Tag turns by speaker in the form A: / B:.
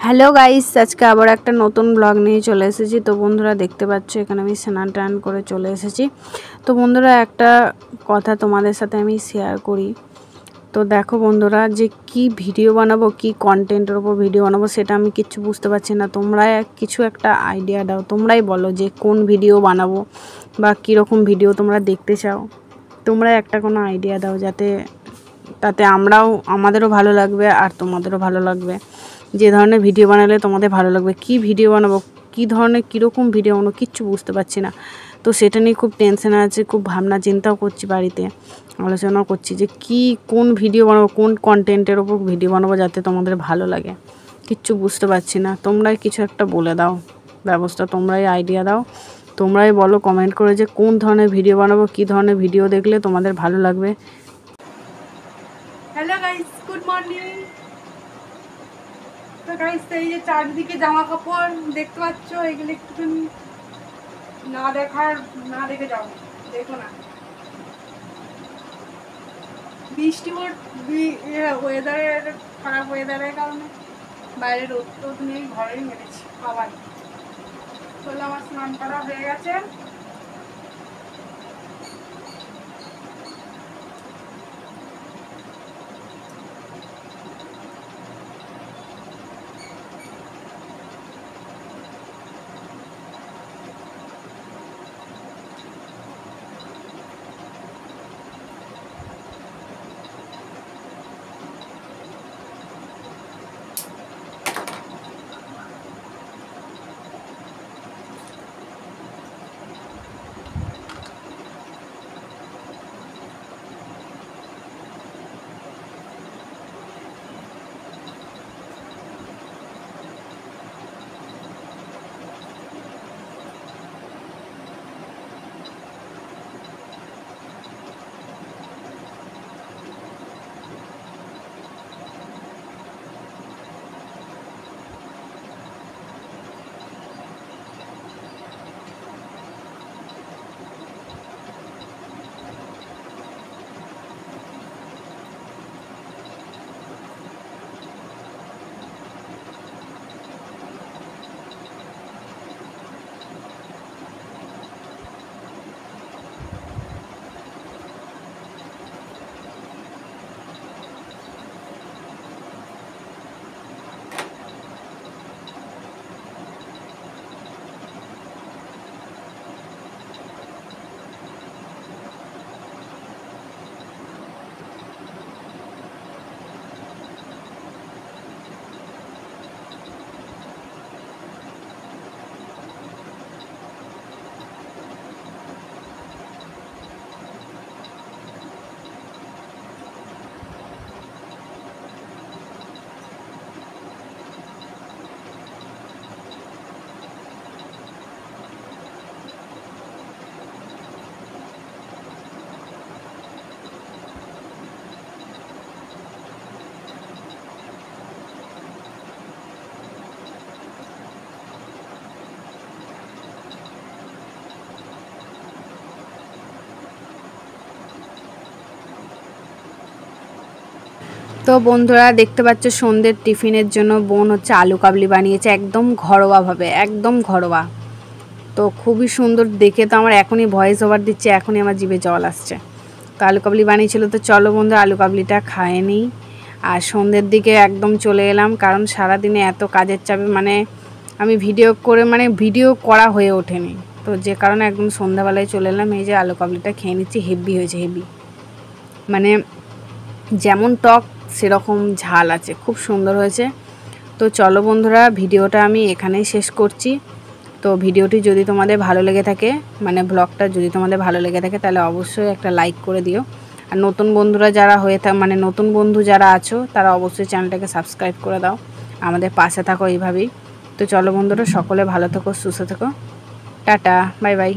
A: Hello guys, আজকে আবার একটা নতুন ব্লগ নিয়ে চলে এসেছি। তো বন্ধুরা দেখতে পাচ্ছ এখানে আমি স্নান টান করে চলে এসেছি। তো বন্ধুরা একটা কথা তোমাদের সাথে আমি শেয়ার করি। তো দেখো বন্ধুরা, যে কি ভিডিও বানাবো, কি কন্টেন্টের ওপর ভিডিও বানাবো সেটা আমি কিচ্ছু বুঝতে পারছি না। তোমরা কিছু একটা আইডিয়া দাও, তোমরাই বলো যে কোন ভিডিও বানাবো বা কীরকম ভিডিও তোমরা দেখতে চাও। তোমরা একটা কোনো আইডিয়া দাও, তাতে আমাদেরও ভালো লাগবে আর তোমাদেরও ভালো লাগবে। যে ধরনের ভিডিও বানালে তোমাদের ভালো লাগবে, কি ভিডিও বানাবো, কী ধরনের কীরকম ভিডিও বানাবো কিচ্ছু বুঝতে পারছি না। তো সেটা নিয়ে খুব টেনশন আছে, খুব ভাবনা চিন্তাও করছি, বাড়িতে আলোচনাও করছি যে কোন ভিডিও বানাবো, কোন কন্টেন্টের ওপর ভিডিও বানাবো যাতে তোমাদের ভালো লাগে। কিচ্ছু বুঝতে পারছি না, তোমরাই কিছু একটা বলে দাও ব্যবস্থা, তোমরাই আইডিয়া দাও, তোমরাই বলো কমেন্ট করে যে কোন ধরনের ভিডিও বানাবো, কী ধরনের ভিডিও দেখলে তোমাদের ভালো লাগবে।
B: Hello guys, good morning. তো গাইস, এই যে চারদিকে জামা কাপড় দেখতে পাচ্ছ, এগুলো একটুখানি না দেখে যাও, দেখো না। বৃষ্টি ওয়েদারের খারাপ ওয়েদারের কারণে বাইরে রোদ নেই, ঘরেই মেরেছি আবার। চলো, আমার স্নান করা হয়ে গেছে।
A: তো বন্ধুরা দেখতে পাচ্ছ সন্ধ্যের টিফিনের জন্য বোন হচ্ছে আলু কাবলি বানিয়েছে, একদম ঘরোয়াভাবে, একদম ঘরোয়া। তো খুবই সুন্দর দেখে, তো আমার এখনই ভয়েস ওভার দিচ্ছে, এখনই আমার জিভে জল আসছে। তো আলু কাবলি বানিয়েছিল, তো চলো বন্ধু আলু কাবলিটা খায় নিই। আর সন্ধ্যের দিকে একদম চলে এলাম, কারণ সারাদিনে এত কাজের চাপে আমি ভিডিও করা হয়ে ওঠেনি। তো যে কারণে একদম সন্ধ্যাবেলায় চলে এলাম। এই যে আলু কাবলিটা খেয়ে নিচ্ছি, হেভি হয়েছে, হেভি, যেমন টক সেরকম ঝাল আছে, খুব সুন্দর হয়েছে। তো চলো বন্ধুরা, ভিডিওটা আমি এখানেই শেষ করছি। তো ভিডিওটি যদি তোমাদের ভালো লেগে থাকে, ব্লগটা যদি তোমাদের ভালো লেগে থাকে, তাহলে অবশ্যই একটা লাইক করে দিও। আর নতুন বন্ধুরা যারা নতুন বন্ধু যারা আছো, তারা অবশ্যই চ্যানেলটাকে সাবস্ক্রাইব করে দাও, আমাদের পাশে থাকো এইভাবেই। তো চলো বন্ধুরা, সকলে ভালো থেকো, সুস্থ থেকো, টাটা, বাই বাই।